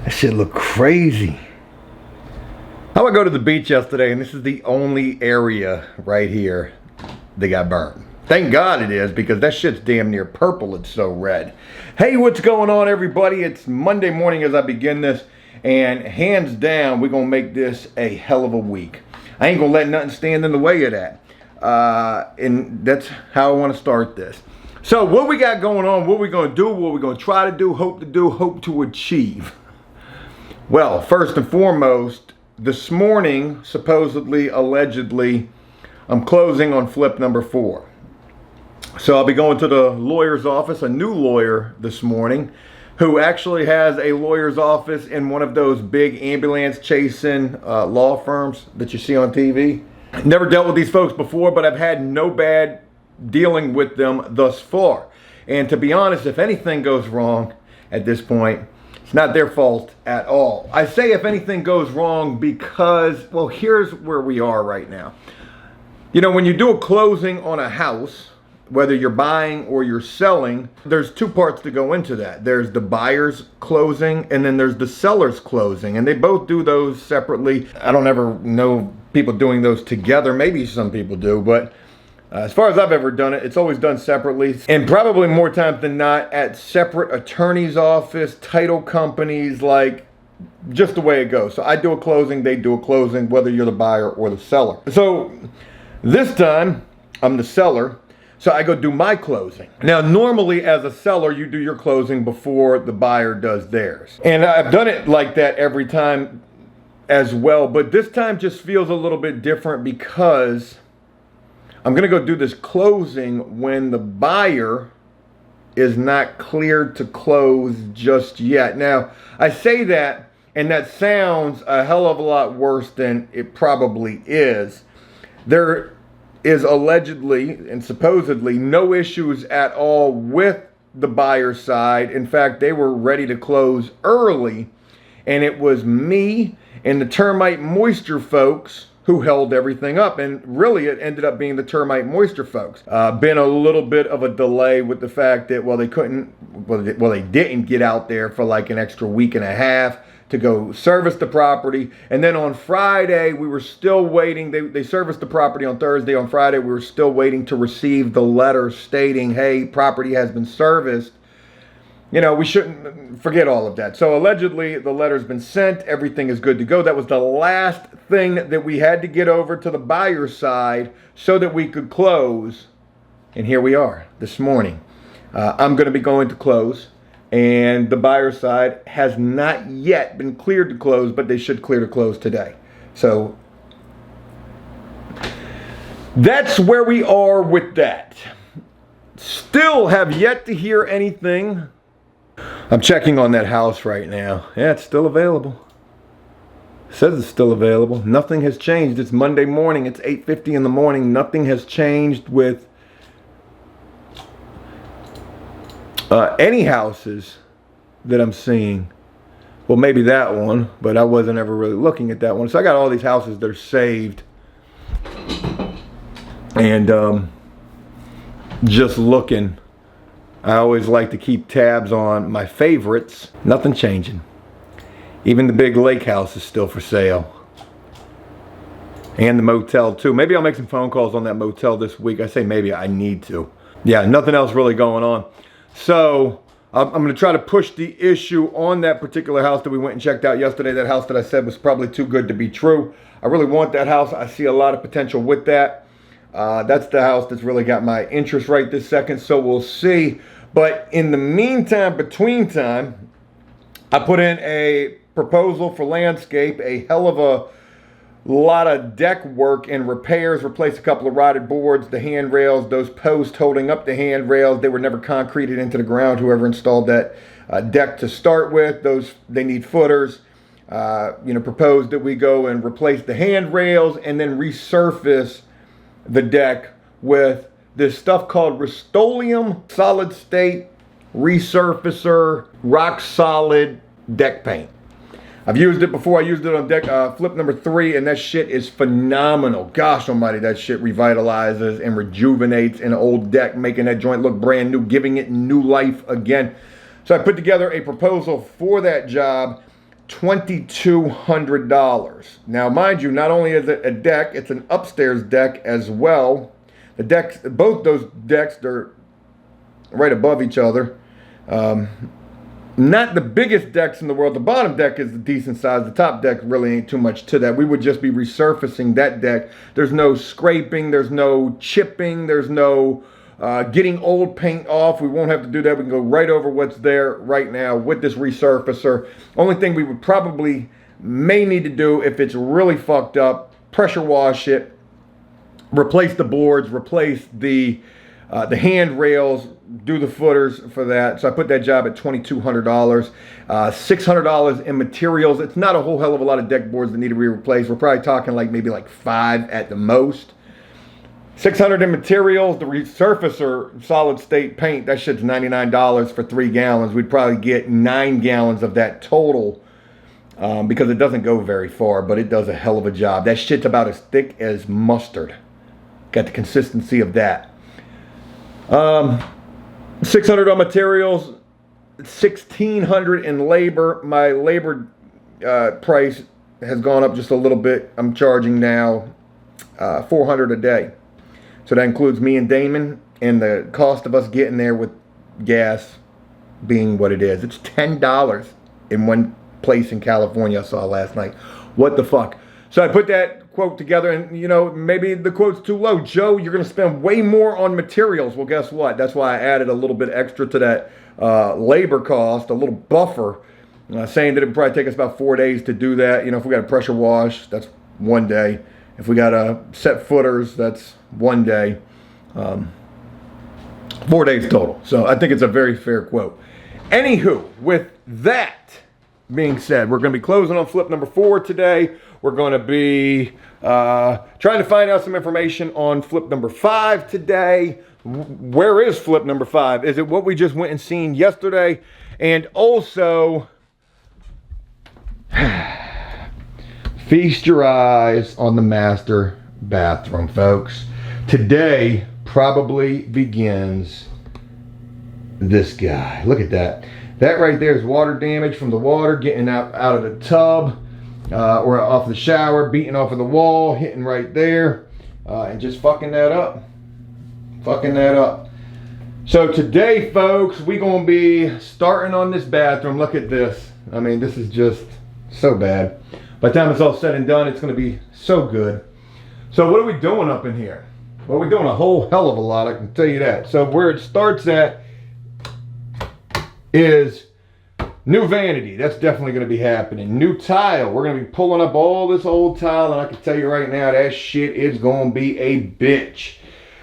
That shit look crazy. I would go to the beach yesterday, and this is the only area right here that got burned. Thank God it is, because that shit's damn near purple. It's so red. Hey, what's going on, everybody? It's Monday morning as I begin this, and hands down, we're gonna make this a hell of a week. I ain't gonna let nothing stand in the way of that. And that's how I want to start this. So what we got going on, what we gonna do, what we gonna try to do, hope to achieve. Well, first and foremost, this morning, supposedly, allegedly, I'm closing on flip number 4. So I'll be going to the lawyer's office, a new lawyer this morning, who actually has a lawyer's office in one of those big ambulance chasing law firms that you see on TV. Never dealt with these folks before, but I've had no bad dealing with them thus far. And to be honest, if anything goes wrong at this point, it's not their fault at all. I say if anything goes wrong because, well, here's where we are right now. You know, when you do a closing on a house, whether you're buying or you're selling, there's two parts to go into that. There's the buyer's closing, and then there's the seller's closing, and they both do those separately. I don't ever know people doing those together. Maybe some people do, but as far as I've ever done it, it's always done separately, and probably more times than not at separate attorney's office, title companies, like just the way it goes. So I do a closing, they do a closing, whether you're the buyer or the seller. So this time, I'm the seller, so I go do my closing. Now, normally as a seller, you do your closing before the buyer does theirs. And I've done it like that every time as well, but this time just feels a little bit different because I'm gonna go do this closing when the buyer is not cleared to close just yet. Now, I say that, and that sounds a hell of a lot worse than it probably is. There is allegedly and supposedly no issues at all with the buyer side. In fact, they were ready to close early, and it was me and the termite moisture folks who held everything up, and really it ended up being the termite moisture folks. Been a little bit of a delay with the fact that, well, they didn't get out there for like an extra week and a half to go service the property. And then on Friday, we were still waiting. They serviced the property on Thursday. On Friday, we were still waiting to receive the letter stating, hey, property has been serviced. You know, we shouldn't forget all of that. So allegedly, the letter's been sent. Everything is good to go. That was the last thing that we had to get over to the buyer's side so that we could close. And here we are this morning. I'm going to be going to close. And the buyer's side has not yet been cleared to close, but they should clear to close today. So that's where we are with that. Still have yet to hear anything. I'm checking on that house right now. Yeah, it's still available. It says it's still available. Nothing has changed. It's Monday morning. It's 8:50 in the morning. Nothing has changed with any houses that I'm seeing. Well, maybe that one, but I wasn't ever really looking at that one. So I got all these houses that are saved. And just looking. I always like to keep tabs on my favorites. Nothing changing. Even the big lake house is still for sale. And the motel too. Maybe I'll make some phone calls on that motel this week. I say maybe, I need to. Yeah, nothing else really going on. So I'm going to try to push the issue on that particular house that we went and checked out yesterday. That house that I said was probably too good to be true. I really want that house. I see a lot of potential with that. That's the house that's really got my interest right this second, so we'll see. But in the meantime, between time, I put in a proposal for landscape, a hell of a lot of deck work and repairs, replaced a couple of rotted boards, the handrails, those posts holding up the handrails, they were never concreted into the ground, whoever installed that deck to start with. Those, they need footers. Proposed that we go and replace the handrails and then resurface the deck with this stuff called Rust-Oleum solid state resurfacer rock solid deck paint. I've used it before. I used it on deck flip number 3, and that shit is phenomenal. Gosh almighty, that shit revitalizes and rejuvenates an old deck, making that joint look brand new, giving it new life again. So I put together a proposal for that job $2,200. Now, mind you, not only is it a deck, it's an upstairs deck as well. The decks, both those decks, they're right above each other. Not the biggest decks in the world. The bottom deck is a decent size. The top deck really ain't too much to that. We would just be resurfacing that deck. There's no scraping. There's no chipping. There's no getting old paint off. We won't have to do that. We can go right over what's there right now with this resurfacer. Only thing we would probably may need to do if it's really fucked up, pressure wash it, replace the boards, replace the handrails, do the footers for that. So I put that job at $2,200. $600 in materials. It's not a whole hell of a lot of deck boards that need to be replaced. We're probably talking like maybe like 5 at the most. $600 in materials. The resurfacer solid state paint, that shit's $99 for 3 gallons. We'd probably get 9 gallons of that total because it doesn't go very far, but it does a hell of a job. That shit's about as thick as mustard. Got the consistency of that. $600 on materials, $1,600 in labor. My labor price has gone up just a little bit. I'm charging now $400 a day. So that includes me and Damon and the cost of us getting there with gas being what it is. It's $10 in one place in California I saw last night. What the fuck? So I put that quote together and, you know, maybe the quote's too low. Joe, you're going to spend way more on materials. Well, guess what? That's why I added a little bit extra to that labor cost, a little buffer, saying that it would probably take us about 4 days to do that. You know, if we got a pressure wash, that's 1 day. If we got to set footers, that's 1 day. 4 days total. So I think it's a very fair quote. Anywho, with that being said, we're going to be closing on flip number 4 today. We're going to be trying to find out some information on flip number 5 today. Where is flip number 5? Is it what we just went and seen yesterday? And also, feast your eyes on the master bathroom, folks. Today probably begins this guy. Look at that. That right there is water damage from the water getting out of the tub or off the shower, beating off of the wall, hitting right there, and just fucking that up. Fucking that up. So today, folks, we're going to be starting on this bathroom. Look at this. I mean, this is just so bad. By the time it's all said and done, it's going to be so good. So what are we doing up in here? Well, we're doing a whole hell of a lot, I can tell you that. So where it starts at is new vanity. That's definitely going to be happening. New tile. We're going to be pulling up all this old tile, and I can tell you right now, that shit is going to be a bitch.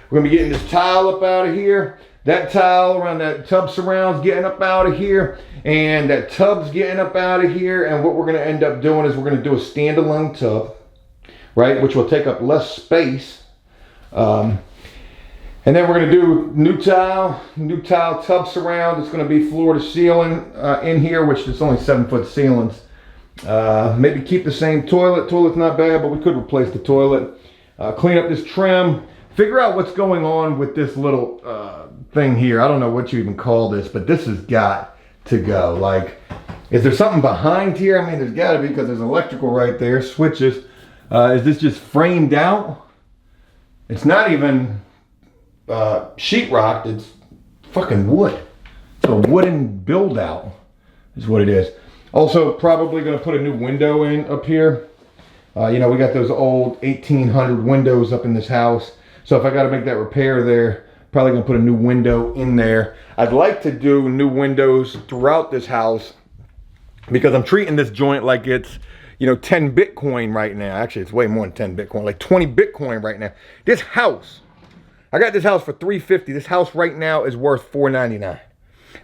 We're going to be getting this tile up out of here. That tile around that tub surrounds getting up out of here. And that tub's getting up out of here. And what we're going to end up doing is we're going to do a standalone tub, right, which will take up less space. And then we're going to do new tile tub surround. It's going to be floor to ceiling in here, which is only 7-foot ceilings. Maybe keep the same toilet. Toilet's not bad, but we could replace the toilet. Clean up this trim. Figure out what's going on with this little thing here. I don't know what you even call this, but this has got to go. Like, is there something behind here? I mean, there's got to be, because there's electrical right there, switches. Is this just framed out? It's not even sheetrocked. It's fucking wood. It's a wooden build out is what it is. Also, probably going to put a new window in up here. You know, we got those old 1800 windows up in this house. So if I got to make that repair there, probably going to put a new window in there. I'd like to do new windows throughout this house because I'm treating this joint like it's, you know, 10 Bitcoin right now. Actually, it's way more than 10 Bitcoin, like 20 Bitcoin right now. This house, I got this house for $350. This house right now is worth $499.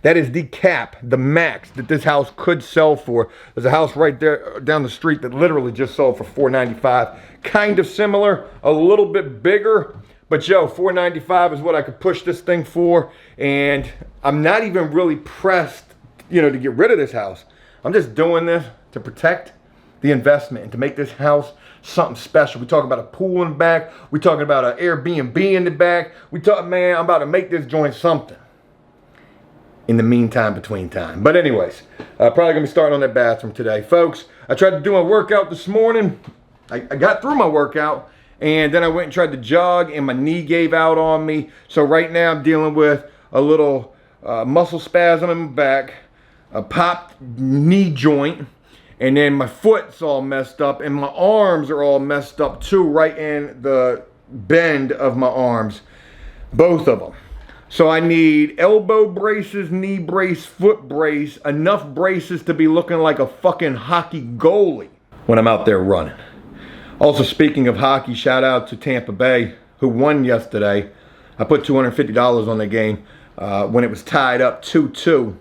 That is the cap, the max that this house could sell for. There's a house right there down the street that literally just sold for $495. Kind of similar, a little bit bigger. But yo, $495 is what I could push this thing for. And I'm not even really pressed, you know, to get rid of this house. I'm just doing this to protect the investment and to make this house something special. We talking about a pool in the back. We talking about an Airbnb in the back. We talking, man, I'm about to make this joint something. in the meantime, between time. But anyways, probably gonna be starting on that bathroom today. Folks, I tried to do my workout this morning. I got through my workout, and then I went and tried to jog, and my knee gave out on me. So right now I'm dealing with a little muscle spasm in my back, a popped knee joint, and then my foot's all messed up, and my arms are all messed up too, right in the bend of my arms, both of them. So I need elbow braces, knee brace, foot brace, enough braces to be looking like a fucking hockey goalie when I'm out there running. Also, speaking of hockey, shout out to Tampa Bay, who won yesterday. I put $250 on the game when it was tied up 2-2,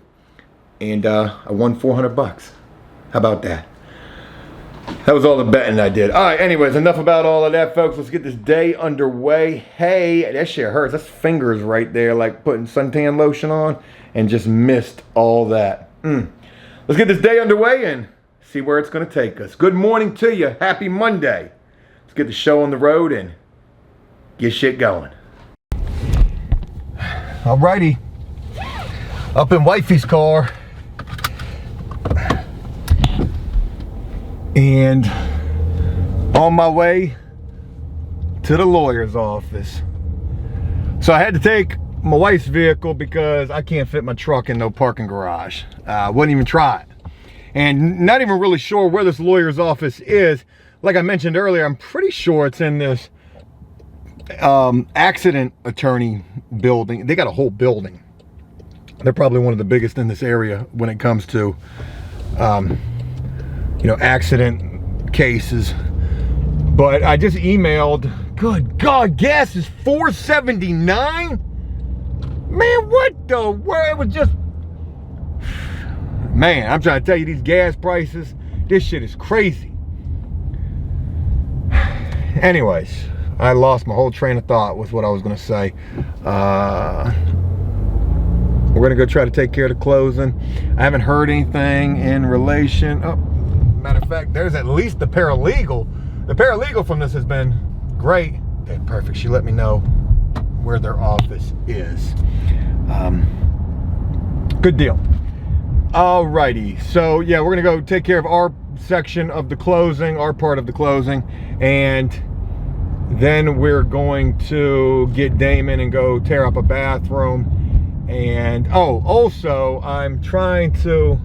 and I won 400 bucks. How about that? That was all the betting I did. All right, anyways, enough about all of that, folks. Let's get this day underway. Hey, that shit hurts. That's fingers right there, like putting suntan lotion on, and just missed all that. Let's get this day underway and see where it's going to take us. Good morning to you. Happy Monday. Let's get the show on the road and get shit going. Alrighty. Up in wifey's car. And on my way to the lawyer's office. So I had to take my wife's vehicle because I can't fit my truck in no parking garage. Wouldn't even try it. And not even really sure where this lawyer's office is. Like I mentioned earlier, I'm pretty sure it's in this accident attorney building. They got a whole building. They're probably one of the biggest in this area when it comes to you know, accident cases. But I just emailed, good God, gas is $4.79? Man, what the world? It was just, man, I'm trying to tell you, these gas prices, this shit is crazy. Anyways, I lost my whole train of thought with what I was gonna say. We're gonna go try to take care of the closing. I haven't heard anything in relation, matter of fact, there's at least the paralegal. The paralegal from this has been great. Okay, perfect. She let me know where their office is. Good deal. Alrighty. So yeah, we're gonna go take care of our section of the closing, our part of the closing, and then we're going to get Damon and go tear up a bathroom. And also I'm trying to.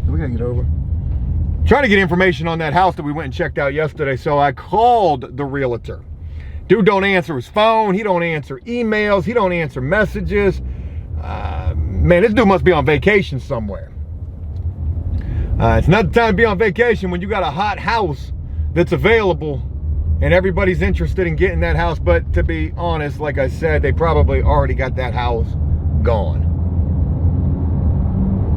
We gotta get over. Trying to get information on that house that we went and checked out yesterday. So I called the realtor. Dude don't answer his phone. He don't answer emails. He don't answer messages. Man, this dude must be on vacation somewhere. It's not the time to be on vacation when you got a hot house that's available and everybody's interested in getting that house. But to be honest, like I said, they probably already got that house gone.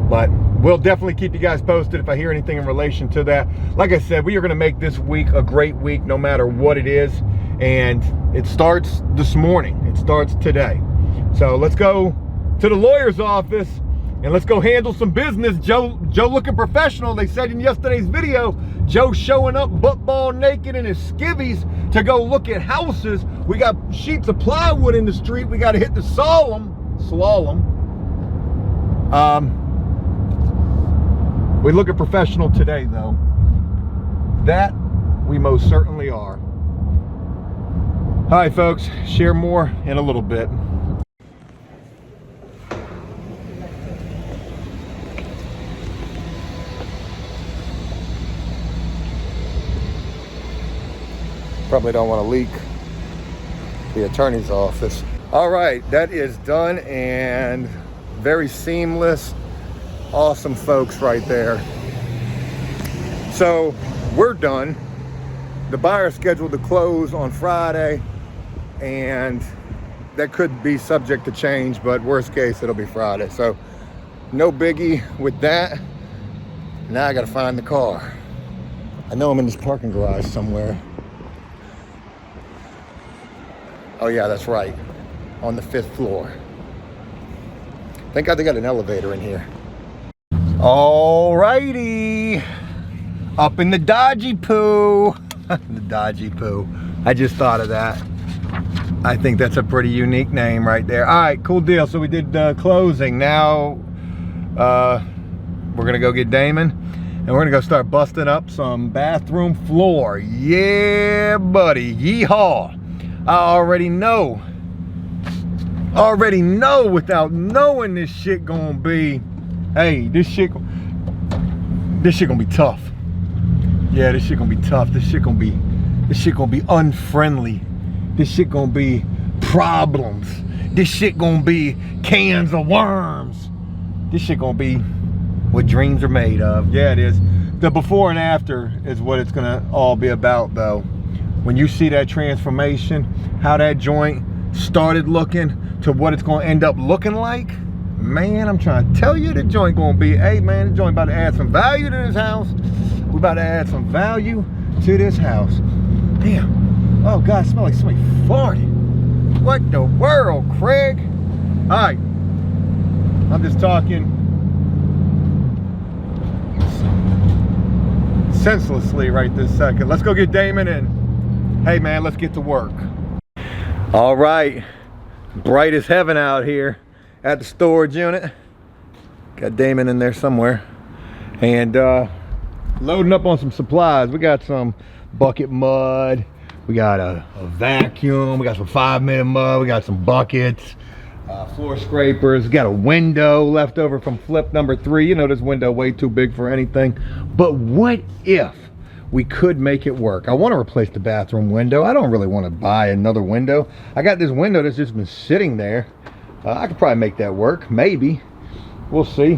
But we'll definitely keep you guys posted if I hear anything in relation to that. Like I said, we are going to make this week a great week no matter what it is. And it starts this morning. It starts today. So let's go to the lawyer's office and let's go handle some business. Joe looking professional. They said in yesterday's video, Joe showing up butt ball naked in his skivvies to go look at houses. We got sheets of plywood in the street. We got to hit the slalom. We look at professional today, though. That we most certainly are. All right, folks, share more in a little bit. Probably don't want to leak the attorney's office. All right, that is done and very seamless. Awesome folks right there. So we're done. The buyer's scheduled to close on Friday, and that could be subject to change, but worst case, it'll be Friday. So no biggie with that. Now I gotta find the car. I know I'm in this parking garage somewhere. Oh yeah, that's right. On the 5th floor. Thank God they got an elevator in here. Alrighty, up in the dodgy poo. The dodgy poo. I just thought of that. I think that's a pretty unique name right there. All right, cool deal. So we did closing. Now We're gonna go get Damon, and we're gonna go start busting up some bathroom floor. Yeah, buddy, yeehaw. I already know without knowing this shit gonna be, hey, this shit gonna be tough. Yeah, this shit gonna be tough. This shit gonna be unfriendly. This shit gonna be problems. This shit gonna be cans of worms. This shit gonna be what dreams are made of. Yeah, it is. The before and after is what it's gonna all be about, though. When you see that transformation, how that joint started looking to what it's gonna end up looking like, man, I'm trying to tell you, the joint gonna be, hey man, the joint about to add some value to this house. We about to add some value to this house. Damn. Oh God, it smells like somebody farted. What the world, Craig? All right. I'm just talking senselessly right this second. Let's go get Damon and, hey man, let's get to work. All right. Bright as heaven out here at the storage unit. Got Damon in there somewhere. And loading up on some supplies. We got some bucket mud. We got a vacuum. We got some 5-minute mud. We got some buckets, floor scrapers. We got a window left over from flip number 3. You know, this window way too big for anything. But what if we could make it work? I want to replace the bathroom window. I don't really want to buy another window. I got this window that's just been sitting there. I could probably make that work. Maybe. We'll see.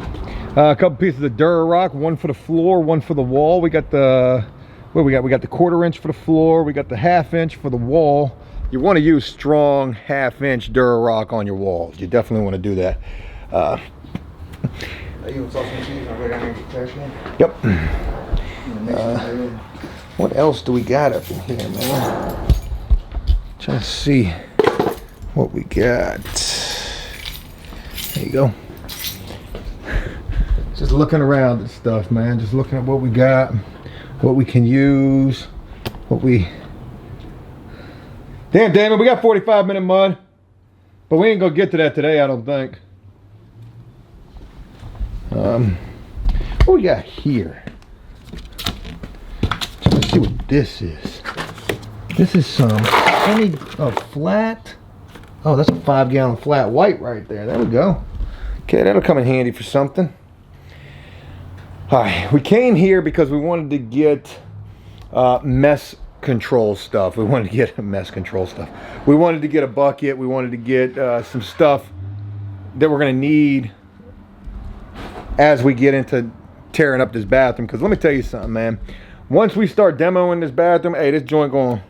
A couple pieces of Durarock. One for the floor, one for the wall. We got the... What we got? We got the 1/4 inch for the floor. We got the 1/2 inch for the wall. You want to use strong 1/2 inch Durarock on your walls. You definitely want to do that. Yep. What else do we got up in here, man? Trying to see what we got. There you go. Just looking around at stuff, man. Just looking at what we got. What we can use, what we... Damn, Damon, we got 45-minute mud. But we ain't gonna get to that today, I don't think. What we got here? Let's see what this is. This is some, flat. Oh, that's a 5-gallon flat white right there. There we go. Okay, that'll come in handy for something. All right, we came here because we wanted to get mess control stuff. We wanted to get mess control stuff. We wanted to get a bucket. We wanted to get some stuff that we're gonna need as we get into tearing up this bathroom. Because let me tell you something, man. Once we start demoing this bathroom, hey, this joint gonna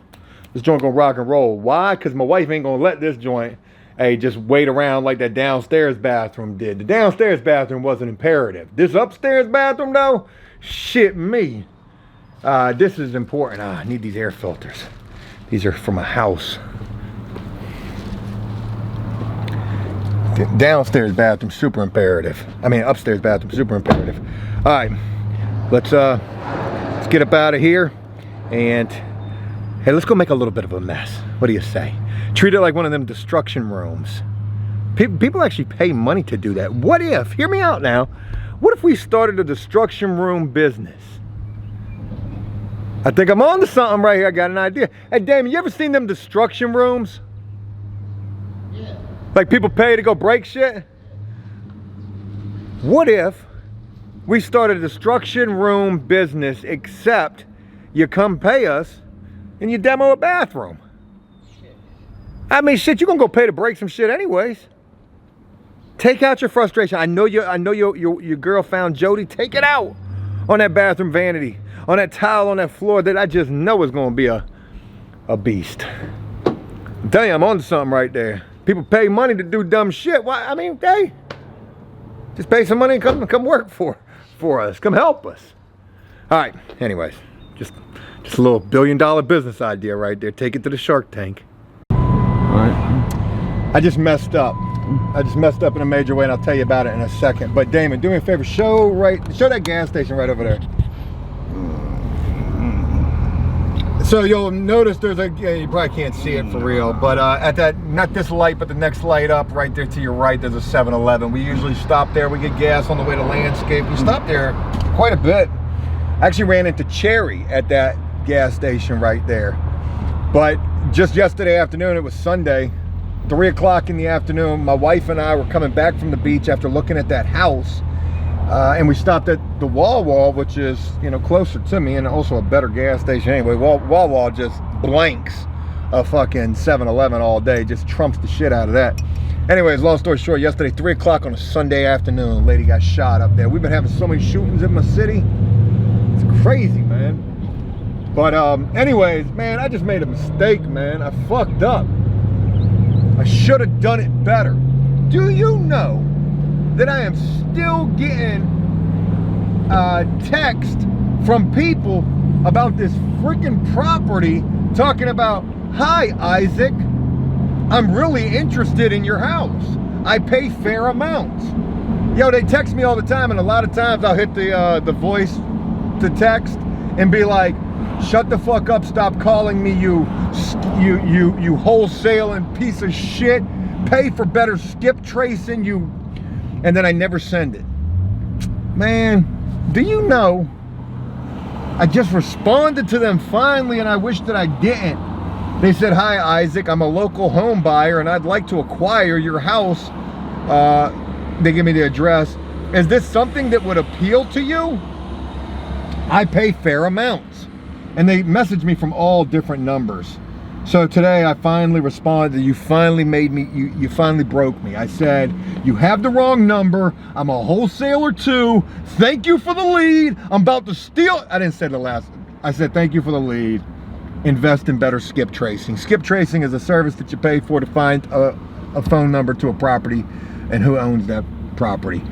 rock and roll. Why? Because my wife ain't gonna let this joint, hey, just wait around like that downstairs bathroom did. The downstairs bathroom wasn't imperative. This upstairs bathroom, though, shit me. This is important. I need these air filters. These are for my house. The downstairs bathroom, super imperative. I mean, upstairs bathroom, super imperative. All right, let's get up out of here and, hey, let's go make a little bit of a mess. What do you say? Treat it like one of them destruction rooms. People actually pay money to do that. What if, hear me out now, what if we started a destruction room business? I think I'm on to something right here. I got an idea. Hey, Damon, you ever seen them destruction rooms? Yeah. Like people pay to go break shit? What if we started a destruction room business, except you come pay us and you demo a bathroom? I mean, shit, you're gonna go pay to break some shit anyways. Take out your frustration. I know your girl found Jody. Take it out on that bathroom vanity, on that tile on that floor that I just know is gonna be a beast. I'm telling you, I'm on to something right there. People pay money to do dumb shit. Why? I mean, hey, just pay some money and come work for us. Come help us. All right. Anyways, just a little $1 billion business idea right there. Take it to the Shark Tank. I just messed up. I just messed up in a major way, and I'll tell you about it in a second. But Damon, do me a favor, show that gas station right over there. So you'll notice there's a, yeah, you probably can't see it for real, but at that, not this light, but the next light up right there to your right, there's a 7-Eleven. We usually stop there. We get gas on the way to Landscape. We stop there quite a bit. I actually ran into Cherry at that gas station right there. But just yesterday afternoon, it was Sunday, 3 o'clock in the afternoon, my wife and I were coming back from the beach after looking at that house. And we stopped at the Wall, which is, you know, closer to me and also a better gas station anyway. Wall just blanks a fucking 7-Eleven all day, just trumps the shit out of that. Anyways, long story short, yesterday, 3 o'clock on a Sunday afternoon, a lady got shot up there. We've been having so many shootings in my city. It's crazy, man. But anyways, man, I just made a mistake, man. I fucked up. I should have done it better. Do you know that I am still getting text from people about this freaking property talking about, hi Isaac, I'm really interested in your house. I pay fair amounts. Yo, they text me all the time, and a lot of times I'll hit the voice to text and be like, shut the fuck up, stop calling me, you wholesaling piece of shit. Pay for better skip tracing, you. And then I never send it. Man, do you know, I just responded to them finally, and I wish that I didn't. They said, hi Isaac, I'm a local home buyer and I'd like to acquire your house. They give me the address. Is this something that would appeal to you? I pay fair amounts. And they messaged me from all different numbers. So today I finally responded. You finally made me, you finally broke me. I said, you have the wrong number. I'm a wholesaler too. Thank you for the lead. I'm about to steal. I didn't say the last. I said, thank you for the lead. Invest in better skip tracing. Skip tracing is a service that you pay for to find a phone number to a property and who owns that property.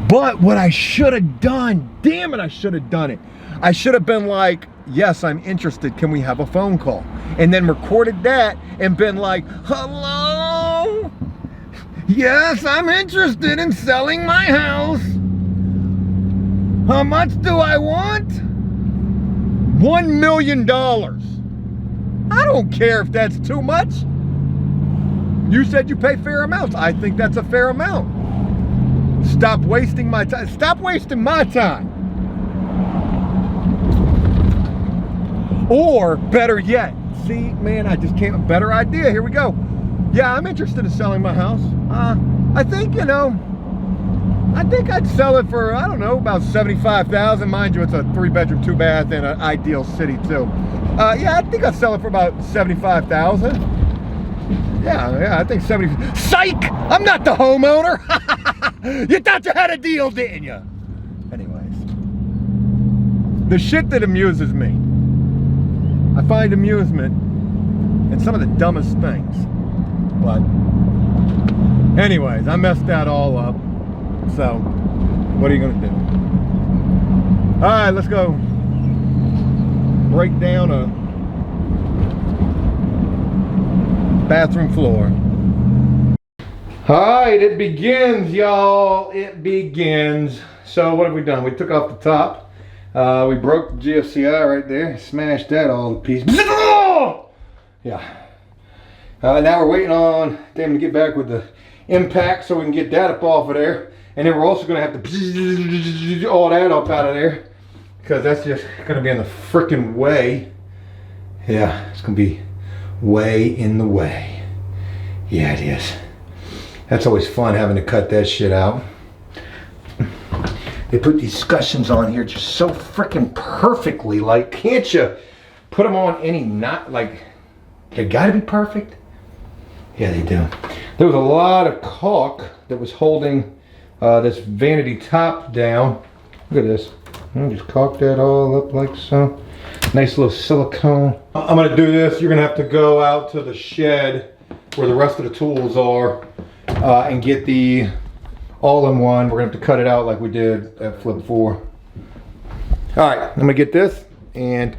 But what I should have done, damn it, I should have done it. I should have been like, yes, I'm interested. Can we have a phone call? And then recorded that and been like, hello? Yes, I'm interested in selling my house. How much do I want? $1 million. I don't care if that's too much. You said you pay fair amounts. I think that's a fair amount. Stop wasting my time. Stop wasting my time. Or better yet, see, man, I just came, a better idea. Here we go. Yeah, I'm interested in selling my house. I think, you know, I think I'd sell it for, I don't know, about $75,000. Mind you, it's a 3-bedroom, 2-bath in an ideal city too. Yeah, I think I'd sell it for about $75,000. Yeah, I think 70. Psych! I'm not the homeowner. You thought you had a deal, didn't you? Anyways, the shit that amuses me. I find amusement in some of the dumbest things. But anyways, I messed that all up. So, what are you gonna do? All right, let's go break down a bathroom floor. All right, it begins, y'all. It begins. So what have we done? We took off the top. We broke the GFCI right there. Smashed that all to pieces. Yeah. Now we're waiting on them to get back with the impact so we can get that up off of there. And then we're also going to have to all that up out of there, because that's just going to be in the freaking way. Yeah, it's going to be way in the way. Yeah, it is. That's always fun, having to cut that shit out. They put these discussions on here just so freaking perfectly. Like, can't you put them on any knot? Like, they gotta be perfect? Yeah, they do. There was a lot of caulk that was holding this vanity top down. Look at this. I'll just caulk that all up like so. Nice little silicone. I'm gonna do this. You're gonna have to go out to the shed where the rest of the tools are and get the all-in-one. We're gonna have to cut it out like we did at Flip 4. All right, I'm gonna get this and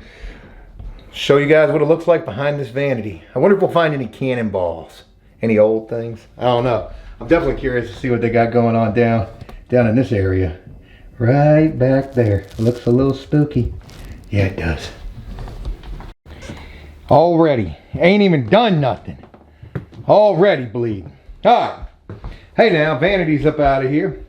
show you guys what it looks like behind this vanity. I wonder if we'll find any cannonballs, any old things. I don't know. I'm definitely curious to see what they got going on down in this area. Right back there. It looks a little spooky. Yeah, it does. Already. Ain't even done nothing. Already bleeding. Alright. Hey now, Vanity's up out of here.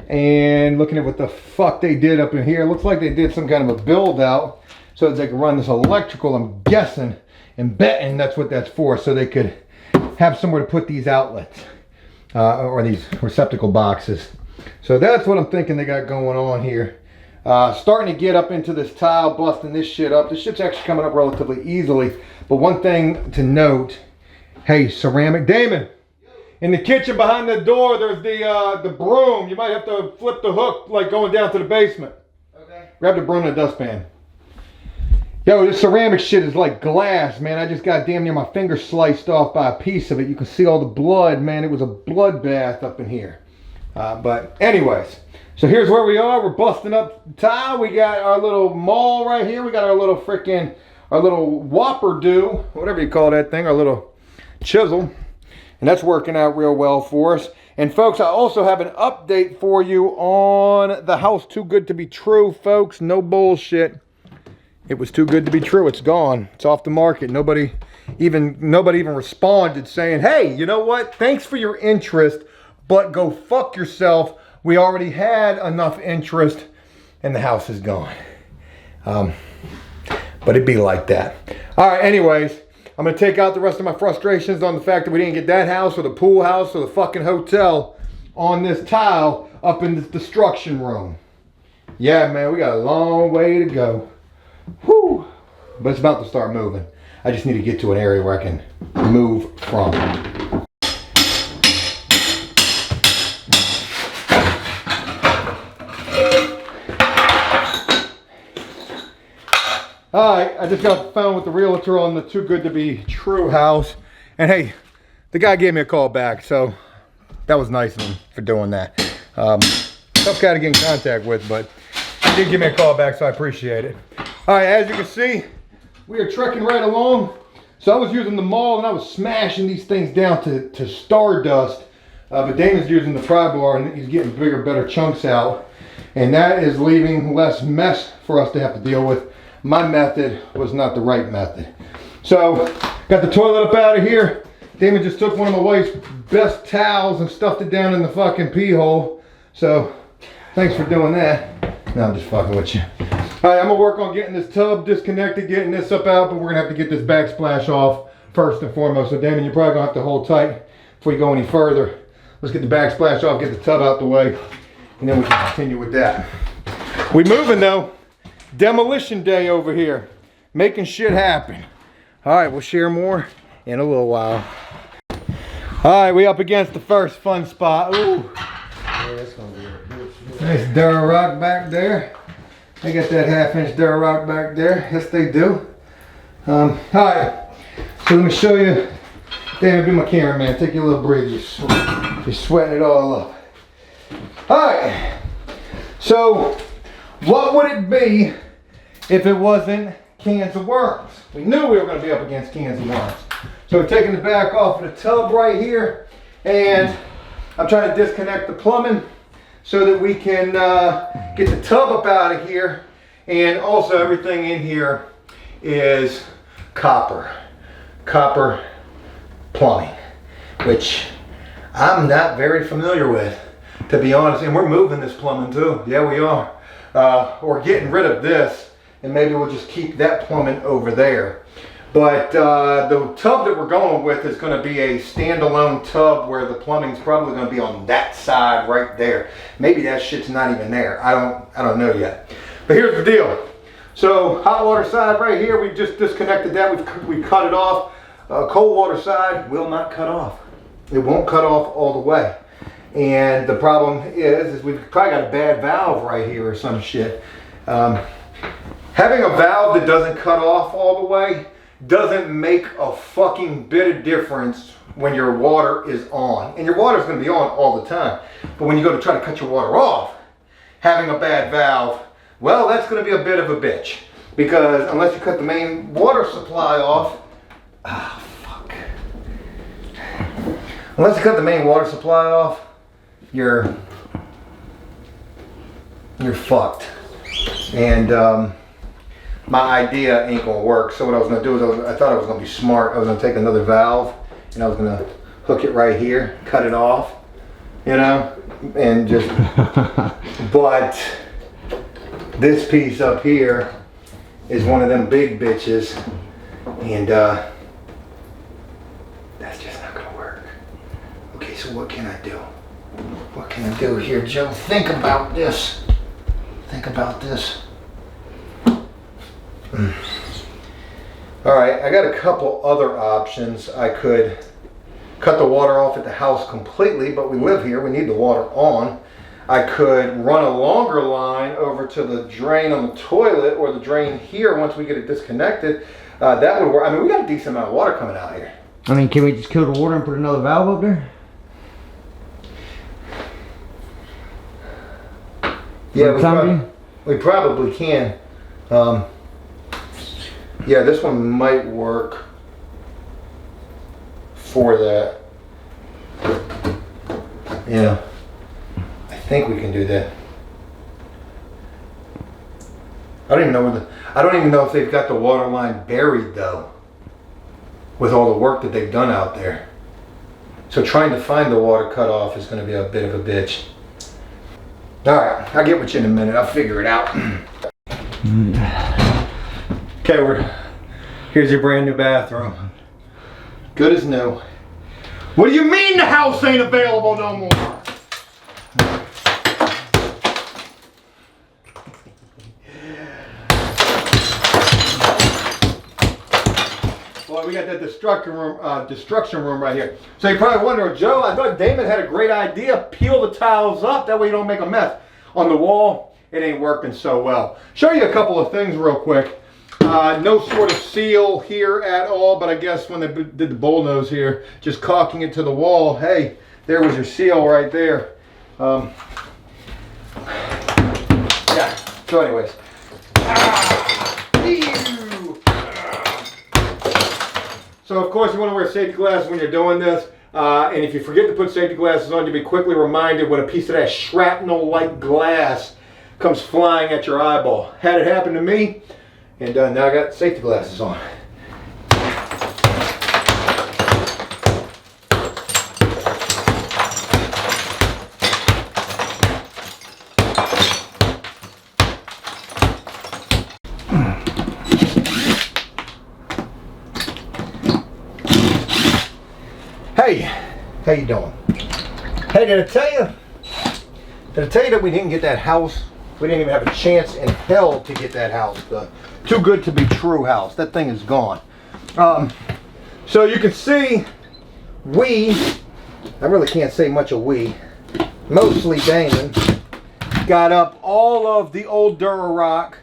And looking at what the fuck they did up in here. Looks like they did some kind of a build out so that they could run this electrical, I'm guessing and betting that's what that's for, so they could have somewhere to put these outlets or these receptacle boxes. So that's what I'm thinking they got going on here. Starting to get up into this tile, busting this shit up. This shit's actually coming up relatively easily. But one thing to note, hey, ceramic, Damon, in the kitchen behind the door, there's the broom. You might have to flip the hook like going down to the basement. Okay. Grab the broom and the dustpan. Yo, this ceramic shit is like glass, man. I just got damn near my finger sliced off by a piece of it. You can see all the blood, man. It was a bloodbath up in here. But anyways, so here's where we are. We're busting up tile. We got our little maul right here. We got our little whopper do, whatever you call that thing, our little chisel. And that's working out real well for us. And folks, I also have an update for you on the house Too Good to Be True, folks. No bullshit. It was too good to be true. It's gone. It's off the market. Nobody even responded saying, hey, you know what? Thanks for your interest, but go fuck yourself. We already had enough interest and the house is gone. But it'd be like that. All right, anyways, I'm going to take out the rest of my frustrations on the fact that we didn't get that house or the pool house or the fucking hotel on this tile up in this destruction room. Yeah, man, we got a long way to go. Whew. But it's about to start moving. I just need to get to an area where I can move from. Alright, I just got off the phone with the realtor on the Too Good to Be True house. And hey, the guy gave me a call back, so that was nice of him for doing that. Tough guy to get in contact with, but he did give me a call back, so I appreciate it. Alright, as you can see, we are trekking right along. So I was using the maul and I was smashing these things down to stardust. But Damon's using the pry bar and he's getting bigger, better chunks out. And that is leaving less mess for us to have to deal with. My method was not the right method. So, got the toilet up out of here. Damon just took one of my wife's best towels and stuffed it down in the fucking pee hole. So, thanks for doing that. No, I'm just fucking with you. Alright, I'm gonna work on getting this tub disconnected, getting this up out, but we're gonna have to get this backsplash off first and foremost. So Damon, you're probably gonna have to hold tight before you go any further. Let's get the backsplash off, get the tub out the way, and then we can continue with that. We moving though. Demolition day over here. Making shit happen. Alright, we'll share more in a little while. Alright, we up against the first fun spot. Ooh. Yeah, that's gonna be a nice Dura rock back there. They got that 1/2 inch Dura rock back there. Yes, they do. Alright, so let me show you. Damn, be my cameraman. Take your little breather. You're sweating it all up. Alright, so what would it be if it wasn't cans of worms? We knew we were going to be up against cans of worms. So we're taking the back off of the tub right here, and I'm trying to disconnect the plumbing so that we can get the tub up out of here. And also everything in here is copper plumbing, which I'm not very familiar with, to be honest. And we're moving this plumbing too. Yeah, we are. We're getting rid of this, and maybe we'll just keep that plumbing over there. But the tub that we're going with is going to be a standalone tub where the plumbing's probably going to be on that side right there. Maybe that shit's not even there. I don't know yet. But here's the deal. So hot water side right here, we just disconnected that. We cut it off. Cold water side will not cut off. It won't cut off all the way. And the problem is we've probably got a bad valve right here or some shit. Having a valve that doesn't cut off all the way doesn't make a fucking bit of difference when your water is on. And your water's going to be on all the time. But when you go to try to cut your water off, having a bad valve, well, that's going to be a bit of a bitch. Because unless you cut the main water supply off, unless you cut the main water supply off, you're fucked. And my idea ain't gonna work. So what I was gonna do is I thought I was gonna be smart. I was gonna take another valve and I was gonna hook it right here, cut it off, you know, and just, but this piece up here is one of them big bitches, and that's just not gonna work. Okay, so what can I do? What can I do here, Joe? Think about this. Think about this. All right, I got a couple other options. I could cut the water off at the house completely, but we live here, we need the water on. I could run a longer line over to the drain on the toilet or the drain here once we get it disconnected. That would work. I mean, we got a decent amount of water coming out here. I mean, can we just kill the water and put another valve up there? Yeah, we probably can. Yeah, this one might work for that. Yeah, I think we can do that. I don't even know if they've got the water line buried though, with all the work that they've done out there. So trying to find the water cutoff is going to be a bit of a bitch. All right, I'll get with you in a minute. I'll figure it out. Okay, here's your brand new bathroom. Good as new. What do you mean the house ain't available no more? Boy, we got that destruction room right here. So you're probably wondering, Joe, I thought Damon had a great idea. Peel the tiles up, that way you don't make a mess. On the wall, it ain't working so well. Show you a couple of things real quick. No sort of seal here at all, but I guess when they did the bullnose here, just caulking it to the wall, hey, there was your seal right there. Yeah, so anyways. So of course you want to wear safety glasses when you're doing this, and if you forget to put safety glasses on, you'll be quickly reminded when a piece of that shrapnel-like glass comes flying at your eyeball. Had it happen to me, and now I got safety glasses on. Hey, how you doing? Hey, did I tell you that we didn't get that house? We didn't even have a chance in hell to get that house. The too good to be true house. That thing is gone. So you can see, I really can't say much of mostly Damon, got up all of the old Durarock,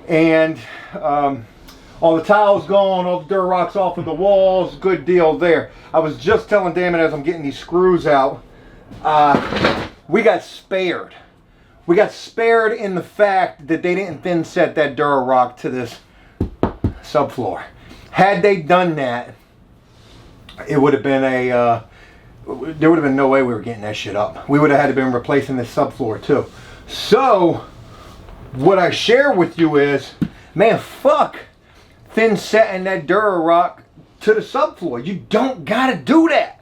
and all the tiles gone, all the Durarocks off of the walls. Good deal there. I was just telling Damon as I'm getting these screws out, we got spared. We got spared in the fact that they didn't thin set that Durarock to this subfloor. Had they done that, it would have been there would have been no way we were getting that shit up. We would have had to been replacing this subfloor too. So, what I share with you is, man, fuck thin setting that Durarock to the subfloor. You don't gotta do that.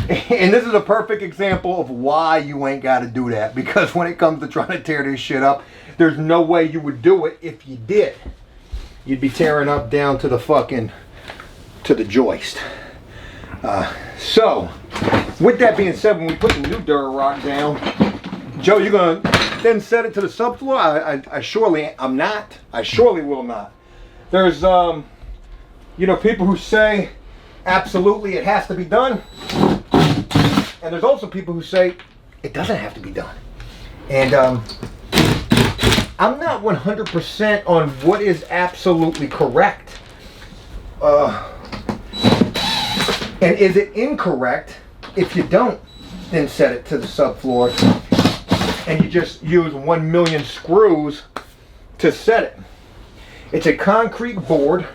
And this is a perfect example of why you ain't gotta do that. Because when it comes to trying to tear this shit up, there's no way you would do it if you did. You'd be tearing up down to the joist. So, with that being said, when we put the new Durarock down, Joe, you're gonna then set it to the subfloor? I surely will not. There's people who say absolutely it has to be done, and there's also people who say it doesn't have to be done. And I'm not 100% on what is absolutely correct. And is it incorrect if you don't then set it to the subfloor and you just use 1 million screws to set it? It's a concrete board.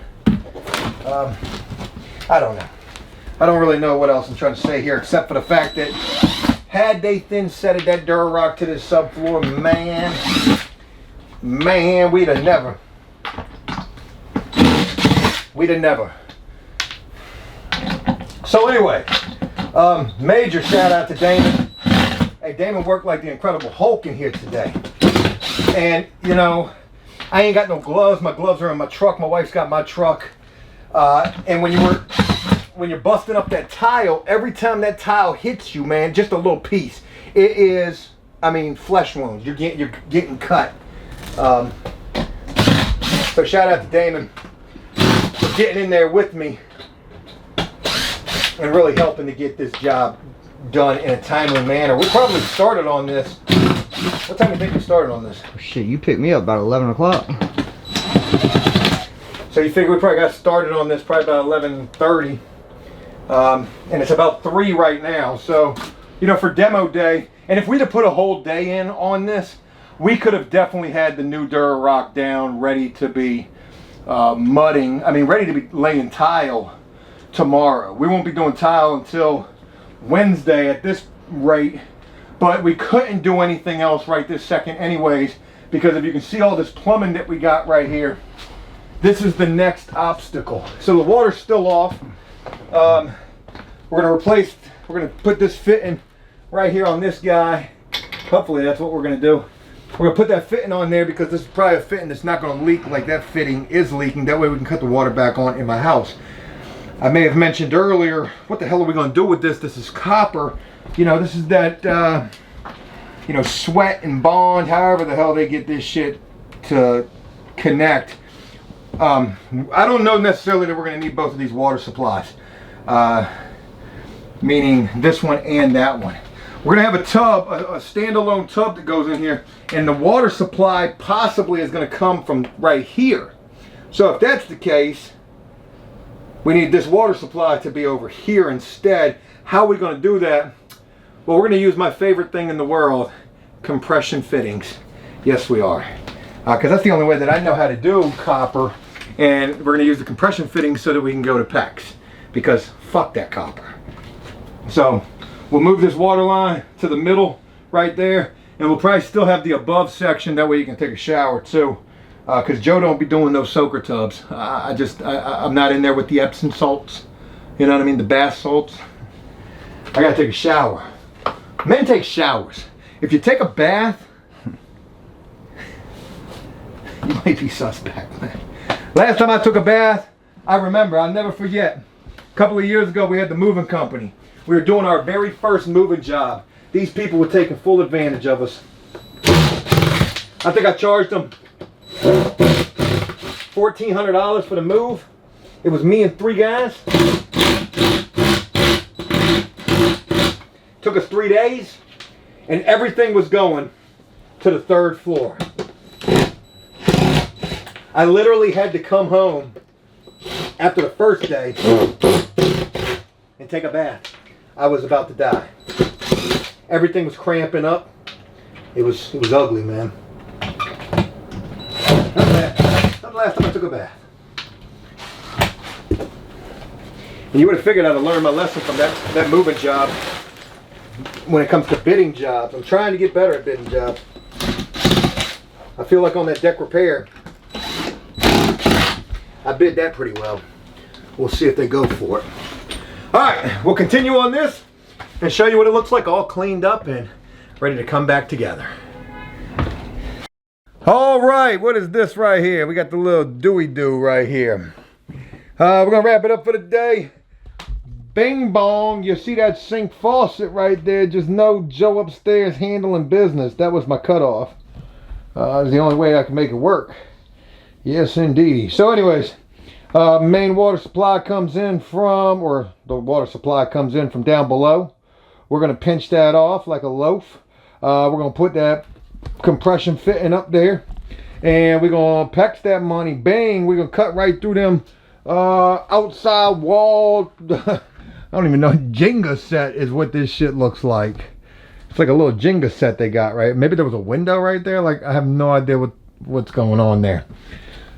I don't know. I don't really know what else I'm trying to say here, except for the fact that had they thin setted that Durarock to this subfloor, man, Man, we'd have never. So anyway, major shout out to Damon. Hey, Damon worked like the Incredible Hulk in here today. And, you know, I ain't got no gloves. My gloves are in my truck. My wife's got my truck. And when you're busting up that tile, every time that tile hits you, man, just a little piece, it is, I mean, flesh wounds. You're getting cut. So shout out to Damon for getting in there with me and really helping to get this job done in a timely manner. We probably started on this. What time do you think we started on this? Shit, you picked me up about 11 o'clock. So you figure we probably got started on this probably about 11:30. And it's about 3 right now. So, you know, for demo day, and if we'd have put a whole day in on this, we could have definitely had the new Durarock down, ready to be mudding. I mean, ready to be laying tile tomorrow. We won't be doing tile until Wednesday at this rate, but we couldn't do anything else right this second anyways, because if you can see all this plumbing that we got right here, this is the next obstacle. So the water's still off. We're gonna put this fitting right here on this guy. Hopefully that's what we're gonna do. We're gonna put that fitting on there because this is probably a fitting that's not gonna leak like that fitting is leaking. That way we can cut the water back on in my house. I may have mentioned earlier, what the hell are we gonna do with this? This is copper. You know, this is that, you know, sweat and bond, however the hell they get this shit to connect. I don't know necessarily that we're gonna need both of these water supplies. Meaning this one and that one. We're gonna have a tub, a standalone tub that goes in here, and the water supply possibly is gonna come from right here. So if that's the case, we need this water supply to be over here instead. How are we gonna do that? Well, we're gonna use my favorite thing in the world, compression fittings. Yes, we are. Because that's the only way that I know how to do copper, and we're gonna use the compression fittings so that we can go to PEX, because fuck that copper. So we'll move this water line to the middle right there, and we'll probably still have the above section, that way you can take a shower too. Because Joe don't be doing those soaker tubs. I'm not in there with the Epsom salts. You know what I mean? The bath salts. I gotta take a shower. Men take showers. If you take a bath, you might be suspect, man. Last time I took a bath, I remember, I'll never forget. A couple of years ago, we had the moving company. We were doing our very first moving job. These people were taking full advantage of us. I think I charged them $1,400 for the move. It was me and 3 guys. Took us 3 days, and everything was going to the 3rd floor. I literally had to come home after the first day and take a bath. I was about to die. Everything was cramping up. It was ugly, man. That's the last time I took a bath. And you would have figured I'd have learned my lesson from that moving job when it comes to bidding jobs. I'm trying to get better at bidding jobs. I feel like on that deck repair, I bid that pretty well. We'll see if they go for it. Alright, we'll continue on this and show you what it looks like all cleaned up and ready to come back together. Alright, what is this right here? We got the little Dewey-Doo right here. We're going to wrap it up for the day. Bing bong, you see that sink faucet right there? Just know Joe upstairs handling business. That was my cutoff. It's the only way I can make it work. Yes, indeed. So anyways, main water supply comes in from, or the water supply comes in from down below. We're going to pinch that off like a loaf. We're going to put that compression fitting up there. And we're going to PEX that money. Bang, we're going to cut right through them outside wall. I don't even know. Jenga set is what this shit looks like. It's like a little Jenga set they got, right? Maybe there was a window right there. Like, I have no idea what's going on there.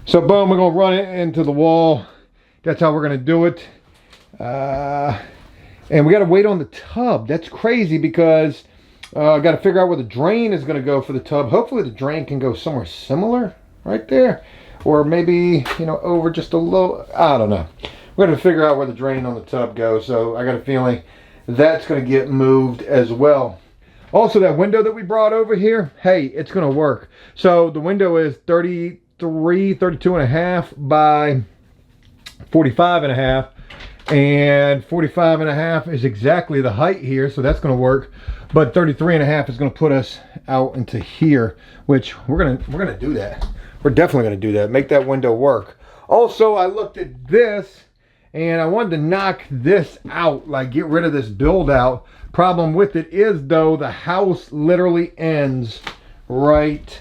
So boom, we're gonna run it into the wall. That's how we're gonna do it. And we gotta wait on the tub. That's crazy because I got to figure out where the drain is going to go for the tub. Hopefully the drain can go somewhere similar right there. Or maybe, you know, over just a little, I don't know. We're going to figure out where the drain on the tub goes. So I got a feeling that's going to get moved as well. Also, that window that we brought over here, hey, it's going to work. So the window is 32 and a half by 45 and a half. And 45 and a half is exactly the height here, so that's going to work. But 33 and a half is going to put us out into here, which we're going to do that. We're definitely going to do that. Make that window work. Also, I looked at this and I wanted to knock this out, like get rid of this build out. Problem with it is though, the house literally ends right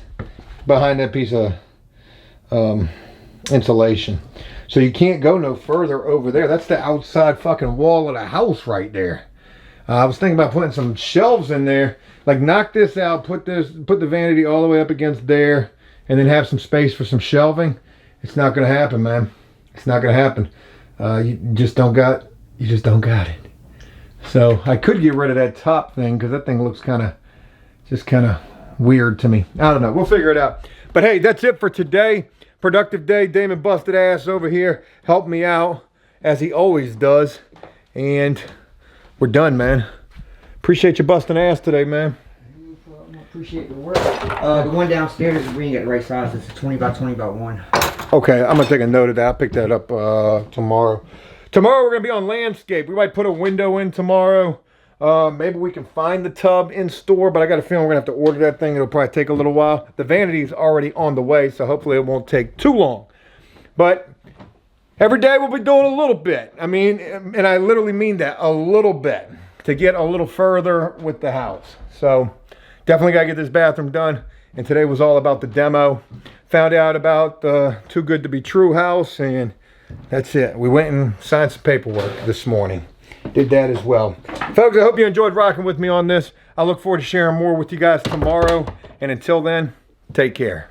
behind that piece of insulation. So you can't go no further over there. That's the outside fucking wall of the house right there. I was thinking about putting some shelves in there, like knock this out, put the vanity all the way up against there, and then have some space for some shelving. It's not gonna happen, man. It's not gonna happen. You just don't got it. So I could get rid of that top thing because that thing looks kind of weird to me. I don't know. We'll figure it out. But hey, that's it for today. Productive day. Damon busted ass over here. Helped me out as he always does. And we're done, man. Appreciate you busting ass today, man. I appreciate the work. The one downstairs is being at the right size. It's a 20 by 20 by 1. Okay, I'm gonna take a note of that. I'll pick that up tomorrow. Tomorrow we're gonna be on landscape. We might put a window in tomorrow. Maybe we can find the tub in store, but I got a feeling we're gonna have to order that thing. It'll probably take a little while. The vanity's already on the way, so hopefully it won't take too long. But every day we'll be doing a little bit. I mean, and I literally mean that, a little bit, to get a little further with the house. So definitely gotta get this bathroom done. And today was all about the demo. Found out about the Too Good to Be True house, and that's it. We went and signed some paperwork this morning. Did that as well. Folks, I hope you enjoyed rocking with me on this. I look forward to sharing more with you guys tomorrow. And until then, take care.